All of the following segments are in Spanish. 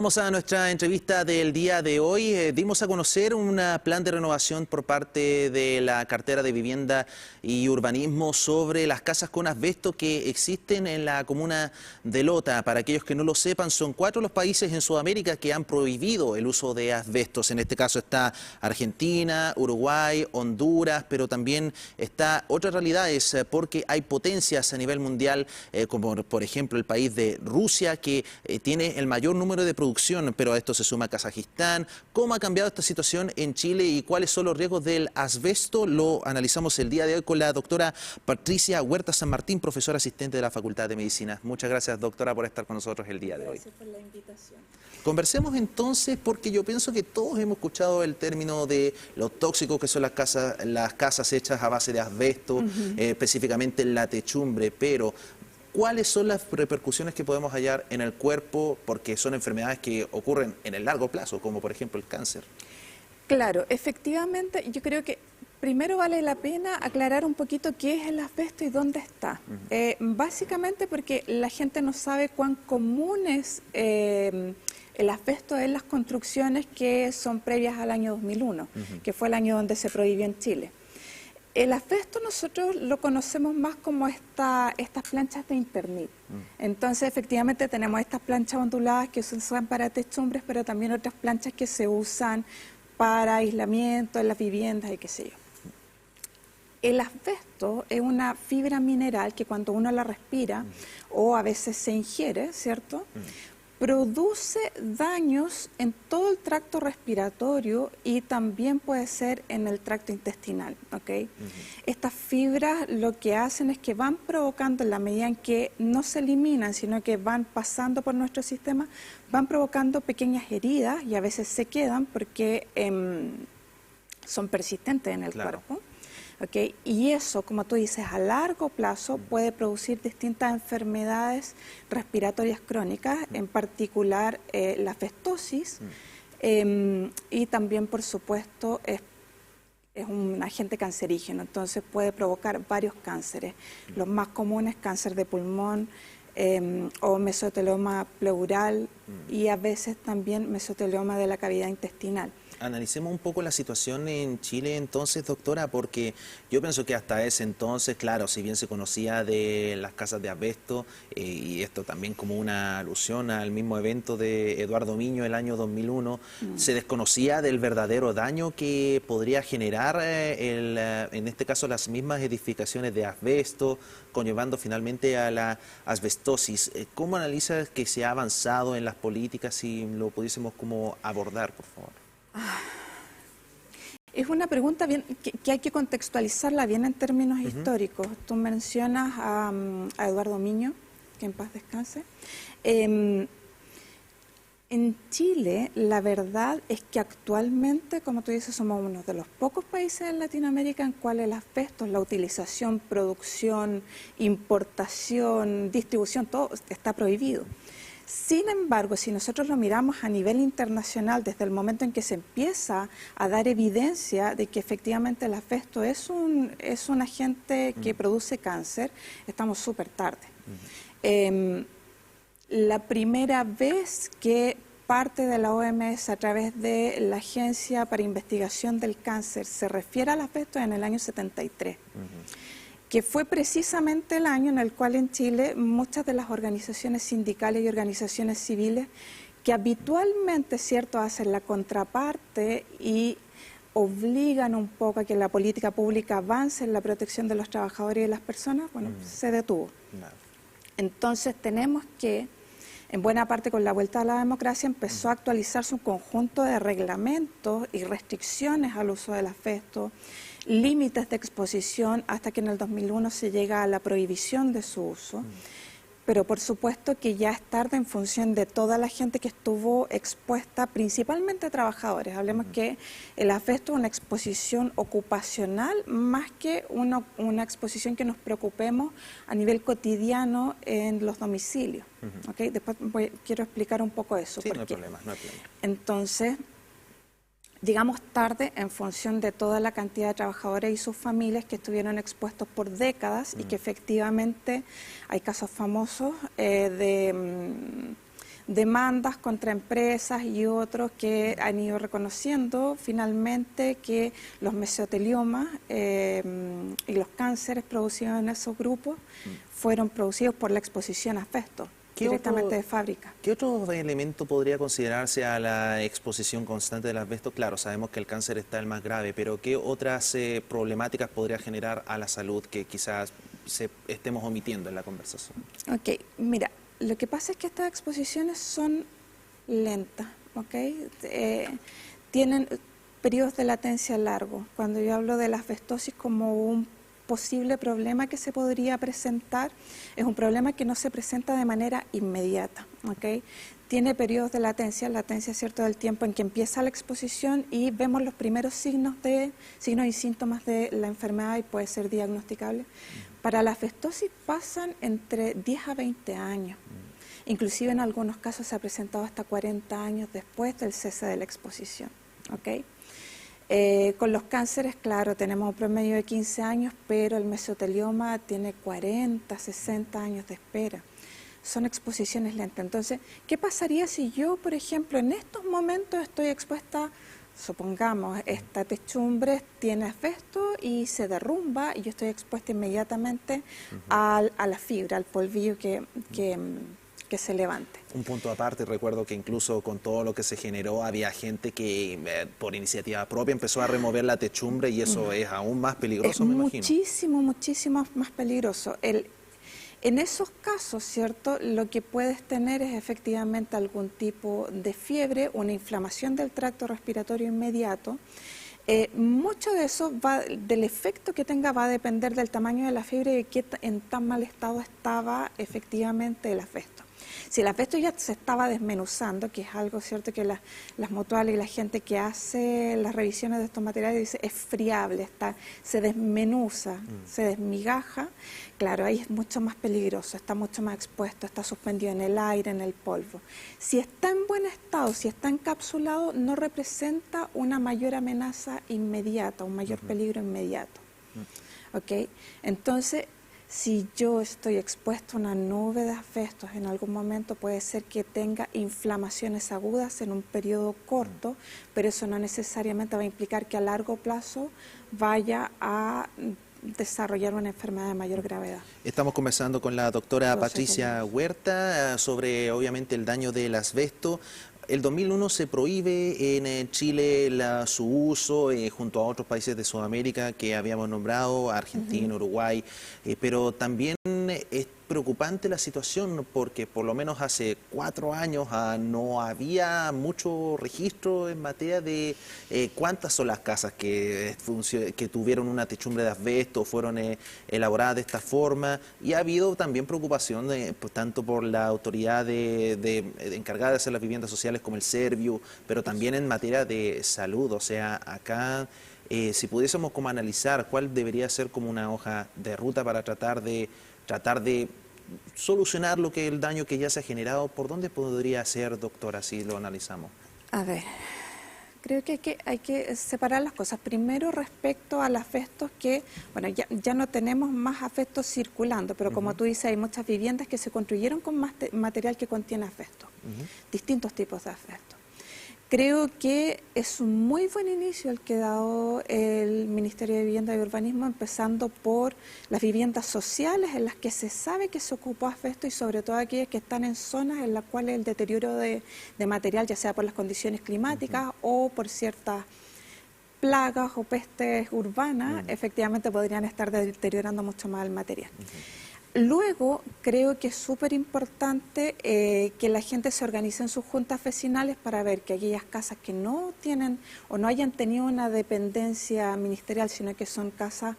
Vamos a nuestra entrevista del día de hoy. Dimos a conocer un plan de renovación por parte de la cartera de vivienda y urbanismo sobre las casas con asbesto que existen en la comuna de Lota. Para aquellos que no lo sepan, son 4 los países en Sudamérica que han prohibido el uso de asbestos. En este caso está Argentina, Uruguay, Honduras, pero también está otras realidades porque hay potencias a nivel mundial, como por ejemplo el país de Rusia, que tiene el mayor número de producción, pero a esto se suma Kazajistán. ¿Cómo ha cambiado esta situación en Chile y cuáles son los riesgos del asbesto? Lo analizamos el día de hoy con la doctora Patricia Huerta San Martín, profesora asistente de la Facultad de Medicina. Muchas gracias, doctora, por estar con nosotros el día de hoy. Gracias por la invitación. Conversemos entonces, porque yo pienso que todos hemos escuchado el término de lo tóxico que son las casas hechas a base de asbesto, específicamente en la techumbre, pero ¿cuáles son las repercusiones que podemos hallar en el cuerpo? Porque son enfermedades que ocurren en el largo plazo, como por ejemplo el cáncer. Claro, efectivamente, yo creo que primero vale la pena aclarar un poquito qué es el asbesto y dónde está. Básicamente porque la gente no sabe cuán común es el asbesto en las construcciones que son previas al año 2001, que fue el año donde se prohibió en Chile. El asbesto nosotros lo conocemos más como estas planchas de Internit. Entonces, efectivamente, tenemos estas planchas onduladas que se usan para techumbres, pero también otras planchas que se usan para aislamiento en las viviendas y qué sé yo. El asbesto es una fibra mineral que cuando uno la respira o a veces se ingiere, ¿cierto?, produce daños en todo el tracto respiratorio y también puede ser en el tracto intestinal, ¿ok? Estas fibras lo que hacen es que van provocando, en la medida en que no se eliminan, sino que van pasando por nuestro sistema, van provocando pequeñas heridas y a veces se quedan porque son persistentes en el cuerpo. Okay. Y eso, como tú dices, a largo plazo puede producir distintas enfermedades respiratorias crónicas, en particular la asbestosis, y también, por supuesto, es un agente cancerígeno, entonces puede provocar varios cánceres. Los más comunes, cáncer de pulmón, o mesotelioma pleural y a veces también mesotelioma de la cavidad intestinal. Analicemos un poco la situación en Chile entonces, doctora, porque yo pienso que hasta ese entonces, claro, si bien se conocía de las casas de asbesto, y esto también como una alusión al mismo evento de Eduardo Miño el año 2001, se desconocía del verdadero daño que podría generar, en este caso, las mismas edificaciones de asbesto, conllevando finalmente a la asbestosis. ¿Cómo analizas que se ha avanzado en las políticas, si lo pudiésemos como abordar, por favor? Es una pregunta bien, que hay que contextualizarla bien en términos históricos. Tú mencionas a Eduardo Miño, que en paz descanse. En Chile, la verdad es que actualmente, como tú dices, somos uno de los pocos países en Latinoamérica en cual el asbesto, la utilización, producción, importación, distribución, todo está prohibido. Sin embargo, si nosotros lo miramos a nivel internacional, desde el momento en que se empieza a dar evidencia de que efectivamente el asbesto es un agente que produce cáncer, estamos súper tarde. La primera vez que parte de la OMS a través de la Agencia para Investigación del Cáncer se refiere al asbesto es en el año 73. Que fue precisamente el año en el cual en Chile muchas de las organizaciones sindicales y organizaciones civiles que habitualmente, cierto, hacen la contraparte y obligan un poco a que la política pública avance en la protección de los trabajadores y de las personas, bueno, se detuvo. Entonces tenemos que, en buena parte con la vuelta a la democracia, empezó a actualizarse un conjunto de reglamentos y restricciones al uso del asbesto, límites de exposición, hasta que en el 2001 se llega a la prohibición de su uso. Pero por supuesto que ya es tarde en función de toda la gente que estuvo expuesta, principalmente trabajadores. Hablemos que el asbesto es una exposición ocupacional más que una exposición que nos preocupemos a nivel cotidiano en los domicilios. ¿Okay? Después quiero explicar un poco eso. Sí, no hay problema, no hay problema. Entonces, llegamos tarde en función de toda la cantidad de trabajadores y sus familias que estuvieron expuestos por décadas y que efectivamente hay casos famosos de demandas contra empresas y otros que han ido reconociendo finalmente que los mesoteliomas y los cánceres producidos en esos grupos fueron producidos por la exposición a asbesto directamente de fábrica. ¿Qué otro elemento podría considerarse a la exposición constante del asbesto? Claro, sabemos que el cáncer está el más grave, pero ¿qué otras problemáticas podría generar a la salud que quizás estemos omitiendo en la conversación? Ok, mira, lo que pasa es que estas exposiciones son lentas, ¿ok? Tienen periodos de latencia largos. Cuando yo hablo de la asbestosis como un posible problema que se podría presentar, es un problema que no se presenta de manera inmediata, ¿ok? Tiene periodos de latencia cierto del tiempo en que empieza la exposición y vemos los primeros signos y síntomas de la enfermedad y puede ser diagnosticable. Para la asbestosis pasan entre 10 a 20 años. Inclusive en algunos casos se ha presentado hasta 40 años después del cese de la exposición, ¿ok? Con los cánceres, claro, tenemos un promedio de 15 años, pero el mesotelioma tiene 40, 60 años de espera. Son exposiciones lentas. Entonces, ¿qué pasaría si yo, por ejemplo, en estos momentos estoy expuesta, supongamos, esta techumbre tiene asbesto y se derrumba y yo estoy expuesta inmediatamente a la fibra, al polvillo que se levante? Un punto aparte, recuerdo que incluso con todo lo que se generó había gente que por iniciativa propia empezó a remover la techumbre y eso es aún más peligroso, me imagino. Muchísimo más peligroso. En esos casos, ¿cierto?, lo que puedes tener es efectivamente algún tipo de fiebre, una inflamación del tracto respiratorio inmediato. Mucho de eso, del efecto que tenga, va a depender del tamaño de la fiebre y de qué en tan mal estado estaba efectivamente el asbesto. Si el asbesto ya se estaba desmenuzando, que es algo cierto que las mutuales y la gente que hace las revisiones de estos materiales dice es friable, se desmenuza, se desmigaja, claro, ahí es mucho más peligroso, está mucho más expuesto, está suspendido en el aire, en el polvo. Si está en buen estado, si está encapsulado, no representa una mayor amenaza inmediata, un mayor peligro inmediato. ¿Ok? Entonces, si yo estoy expuesto a una nube de asbestos en algún momento, puede ser que tenga inflamaciones agudas en un periodo corto, pero eso no necesariamente va a implicar que a largo plazo vaya a desarrollar una enfermedad de mayor gravedad. Estamos conversando con la doctora Patricia Huerta sobre, obviamente, el daño del asbesto. El 2001 se prohíbe en Chile su uso junto a otros países de Sudamérica que habíamos nombrado, Argentina, Uruguay, pero también es preocupante la situación porque por lo menos hace 4 años no había mucho registro en materia de cuántas son las casas que tuvieron una techumbre de asbesto, fueron elaboradas de esta forma, y ha habido también preocupación tanto por la autoridad encargada de hacer las viviendas sociales como el Serviu, pero también en materia de salud. O sea, acá si pudiésemos como analizar cuál debería ser como una hoja de ruta para tratar de solucionar el daño que ya se ha generado, ¿por dónde podría ser, doctora, si lo analizamos? A ver, creo que hay que separar las cosas. Primero, respecto a los asbestos que, bueno, ya no tenemos más asbestos circulando, pero como tú dices, hay muchas viviendas que se construyeron con material que contiene asbesto, distintos tipos de asbesto. Creo que es un muy buen inicio el que ha dado el Ministerio de Vivienda y Urbanismo, empezando por las viviendas sociales en las que se sabe que se ocupó asbesto y sobre todo aquellas que están en zonas en las cuales el deterioro de material, ya sea por las condiciones climáticas o por ciertas plagas o pestes urbanas, efectivamente podrían estar deteriorando mucho más el material. Luego, creo que es súper importante que la gente se organice en sus juntas vecinales para ver que aquellas casas que no tienen o no hayan tenido una dependencia ministerial, sino que son casas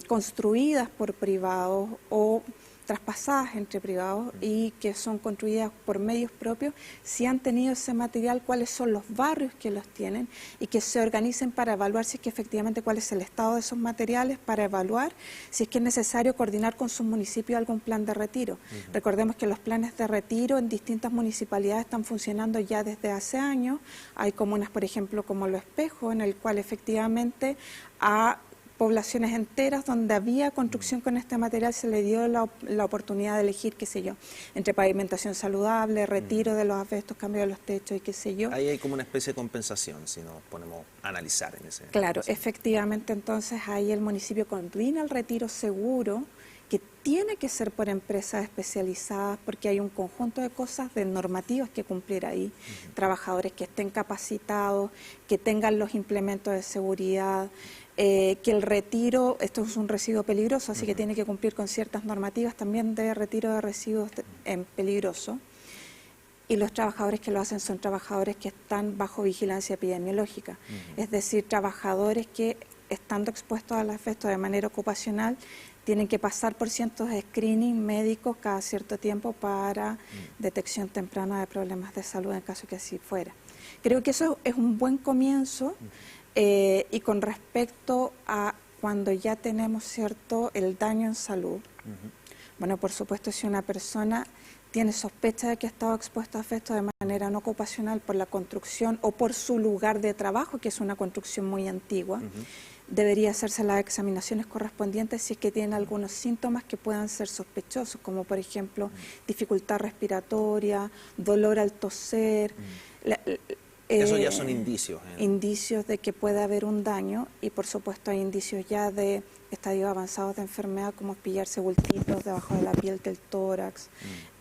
construidas por privados o traspasadas entre privados y que son construidas por medios propios, si han tenido ese material, cuáles son los barrios que los tienen y que se organicen para evaluar si es que efectivamente cuál es el estado de esos materiales, para evaluar si es que es necesario coordinar con sus municipios algún plan de retiro. Recordemos que los planes de retiro en distintas municipalidades están funcionando ya desde hace años. Hay comunas, por ejemplo, como Lo Espejo, en el cual efectivamente poblaciones enteras donde había construcción con este material, se le dio la oportunidad de elegir, qué sé yo, entre pavimentación saludable, retiro de los asbestos, cambio de los techos y qué sé yo. Ahí hay como una especie de compensación, si nos ponemos a analizar en ese. Claro, efectivamente, entonces ahí el municipio coordina el retiro seguro, que tiene que ser por empresas especializadas porque hay un conjunto de cosas, de normativas que cumplir ahí, trabajadores que estén capacitados, que tengan los implementos de seguridad, que el retiro, esto es un residuo peligroso, así que tiene que cumplir con ciertas normativas también de retiro de residuos peligrosos. Y los trabajadores que lo hacen son trabajadores que están bajo vigilancia epidemiológica, es decir, trabajadores que estando expuestos al asbesto de manera ocupacional tienen que pasar por cientos de screening médicos cada cierto tiempo para detección temprana de problemas de salud en caso que así fuera. Creo que eso es un buen comienzo y con respecto a cuando ya tenemos cierto el daño en salud. Bueno, por supuesto, si una persona tiene sospecha de que ha estado expuesto a asbesto de manera no ocupacional por la construcción o por su lugar de trabajo, que es una construcción muy antigua, debería hacerse las examinaciones correspondientes si es que tiene algunos síntomas que puedan ser sospechosos, como por ejemplo dificultad respiratoria, dolor al toser. Eso ya son indicios. Indicios de que puede haber un daño y por supuesto hay indicios ya de estadios avanzados de enfermedad como pillarse bultitos debajo de la piel del tórax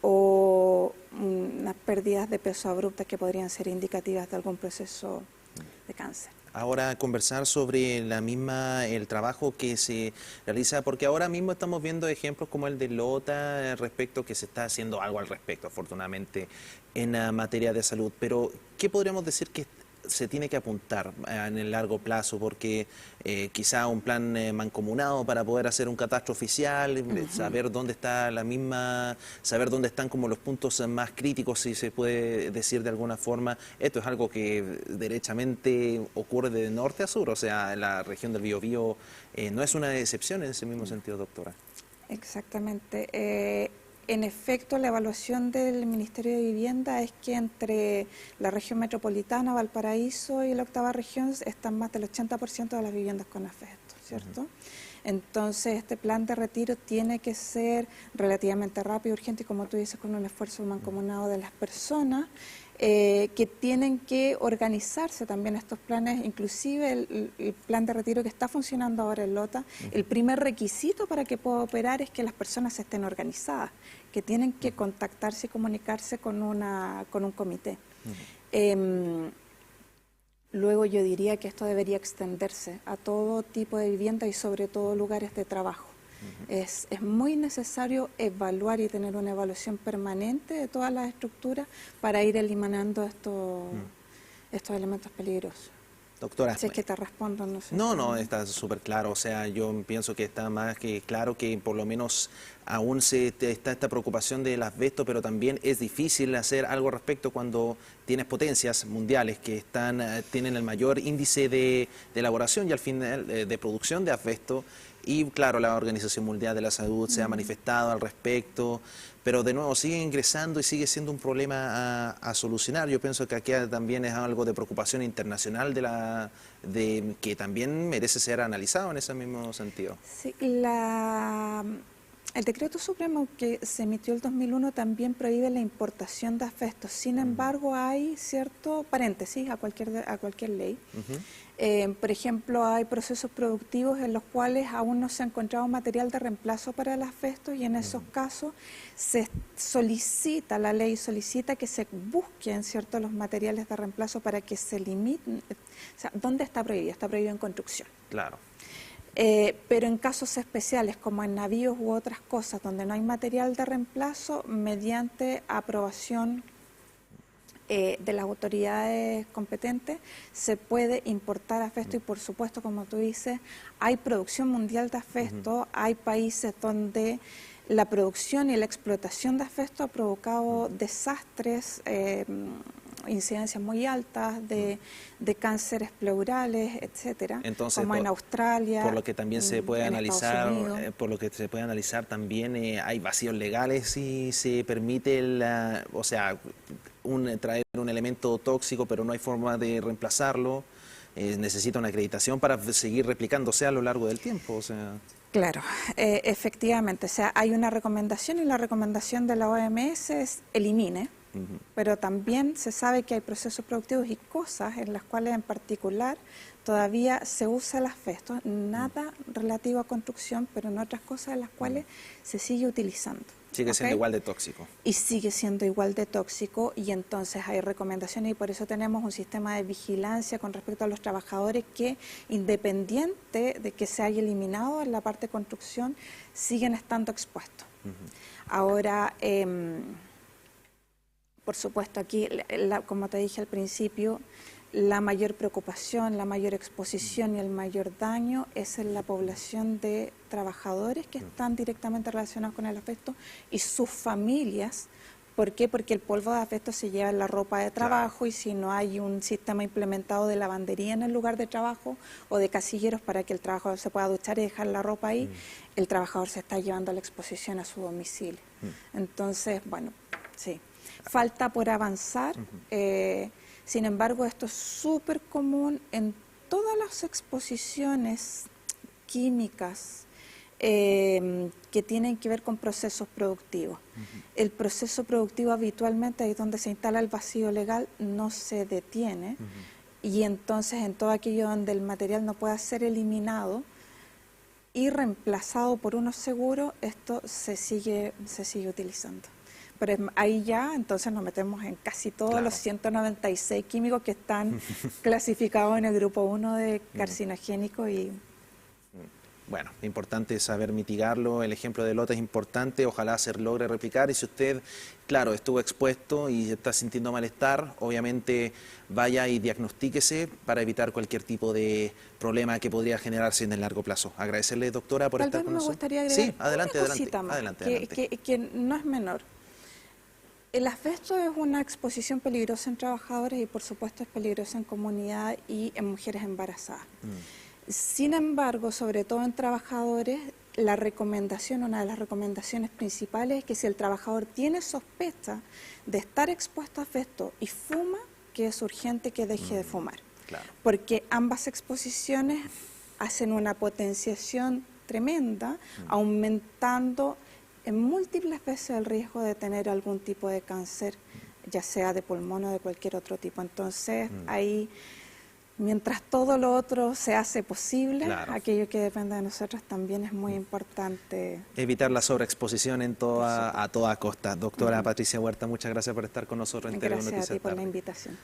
o unas pérdidas de peso abruptas que podrían ser indicativas de algún proceso de cáncer. Ahora conversar sobre el trabajo que se realiza, porque ahora mismo estamos viendo ejemplos como el de Lota respecto que se está haciendo algo al respecto, afortunadamente, en materia de salud. Pero, ¿qué podríamos decir que se tiene que apuntar en el largo plazo? Porque quizá un plan mancomunado para poder hacer un catastro oficial, saber dónde está saber dónde están como los puntos más críticos, si se puede decir de alguna forma. Esto es algo que derechamente ocurre de norte a sur, o sea, la región del Biobío no es una excepción en ese mismo sentido, doctora. Exactamente. En efecto, la evaluación del Ministerio de Vivienda es que entre la región metropolitana, Valparaíso y la octava región están más del 80% de las viviendas con asbesto, ¿cierto? Entonces, este plan de retiro tiene que ser relativamente rápido, urgente y, como tú dices, con un esfuerzo mancomunado de las personas que tienen que organizarse también estos planes, inclusive el plan de retiro que está funcionando ahora en Lota, el primer requisito para que pueda operar es que las personas estén organizadas, que tienen que contactarse y comunicarse con un comité. Luego yo diría que esto debería extenderse a todo tipo de vivienda y sobre todo lugares de trabajo. Es muy necesario evaluar y tener una evaluación permanente de todas las estructuras para ir eliminando estos elementos peligrosos. Doctora. Si es que te respondo, no sé. No, está súper claro. O sea, yo pienso que está más que claro que por lo menos aún está esta preocupación del asbesto, pero también es difícil hacer algo al respecto cuando tienes potencias mundiales que tienen el mayor índice de elaboración y al final de producción de asbesto. Y claro, la Organización Mundial de la Salud se ha manifestado al respecto, pero de nuevo sigue ingresando y sigue siendo un problema a solucionar. Yo pienso que aquí también es algo de preocupación internacional que también merece ser analizado en ese mismo sentido. Sí, el decreto supremo que se emitió el 2001 también prohíbe la importación de asbestos. Sin embargo, hay cierto paréntesis a cualquier ley. Por ejemplo, hay procesos productivos en los cuales aún no se ha encontrado material de reemplazo para el asbesto y en esos casos la ley solicita que se busquen los materiales de reemplazo para que se limiten. O sea, ¿dónde está prohibido? Está prohibido en construcción. Claro. Pero en casos especiales, como en navíos u otras cosas, donde no hay material de reemplazo, mediante aprobación de las autoridades competentes, se puede importar asbesto y, por supuesto, como tú dices, hay producción mundial de asbesto, hay países donde la producción y la explotación de asbesto ha provocado desastres, incidencias muy altas de cánceres pleurales, etcétera. Entonces, como en Australia, por lo que también se puede analizar, también hay vacíos legales si se permite traer un elemento tóxico, pero no hay forma de reemplazarlo. necesita una acreditación para seguir replicándose a lo largo del tiempo. O sea. Claro, efectivamente, o sea, hay una recomendación y la recomendación de la OMS es elimine, pero también se sabe que hay procesos productivos y cosas en las cuales en particular todavía se usa el asbesto, nada relativo a construcción, pero en otras cosas en las cuales se sigue utilizando. Sigue siendo igual de tóxico. Y sigue siendo igual de tóxico, y entonces hay recomendaciones y por eso tenemos un sistema de vigilancia con respecto a los trabajadores que, independiente de que se haya eliminado en la parte de construcción, siguen estando expuestos. Ahora, por supuesto, aquí, como te dije al principio, la mayor preocupación, la mayor exposición y el mayor daño es en la población de trabajadores que están directamente relacionados con el asbesto y sus familias. ¿Por qué? Porque el polvo de asbesto se lleva en la ropa de trabajo, claro, y si no hay un sistema implementado de lavandería en el lugar de trabajo o de casilleros para que el trabajador se pueda duchar y dejar la ropa ahí, el trabajador se está llevando a la exposición a su domicilio. Entonces, bueno, sí, falta por avanzar. Sin embargo, esto es súper común en todas las exposiciones químicas que tienen que ver con procesos productivos. El proceso productivo habitualmente, ahí es donde se instala el vacío legal, no se detiene, y entonces en todo aquello donde el material no pueda ser eliminado y reemplazado por uno seguro, esto se sigue utilizando. Pero ahí ya entonces nos metemos en casi todos, claro, los 196 químicos que están clasificados en el grupo 1 de carcinogénicos. Y bueno, importante saber mitigarlo, el ejemplo de Lota es importante, ojalá se logre replicar, y si usted, claro, estuvo expuesto y está sintiendo malestar, obviamente vaya y diagnostíquese para evitar cualquier tipo de problema que podría generarse en el largo plazo. Agradecerle, doctora, por estar con nosotros. Tal vez me gustaría agregar, sí, adelante, una cosita más, adelante. Que no es menor. El asbesto es una exposición peligrosa en trabajadores y por supuesto es peligrosa en comunidad y en mujeres embarazadas. Sin embargo, sobre todo en trabajadores, una de las recomendaciones principales es que si el trabajador tiene sospecha de estar expuesto a asbesto y fuma, que es urgente que deje de fumar. Claro. Porque ambas exposiciones hacen una potenciación tremenda, aumentando en múltiples veces el riesgo de tener algún tipo de cáncer, ya sea de pulmón o de cualquier otro tipo. Entonces, ahí, mientras todo lo otro se hace posible, claro, aquello que depende de nosotros también es muy importante. Evitar la sobreexposición a toda costa. Doctora Patricia Huerta, muchas gracias por estar con nosotros en TV Noticias Gracias a ti por Tarde. la invitación.